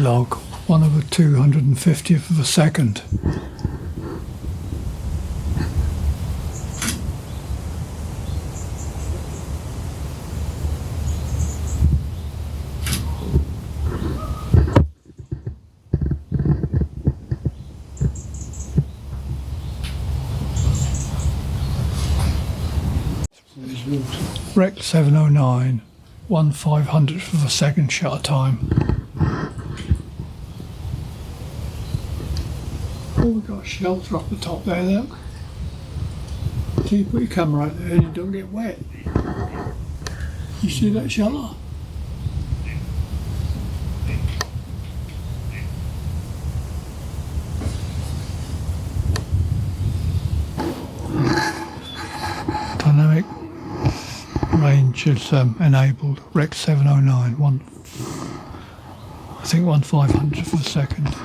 log, 1/250th of a second. Rec 709, 1/500th of a second shutter time. Oh, we've got a shelter up the top there, look. So you put your camera out there and it don't get wet. You see that shelter? Dynamic range is enabled. Rec 709, I think 1/500th of a second.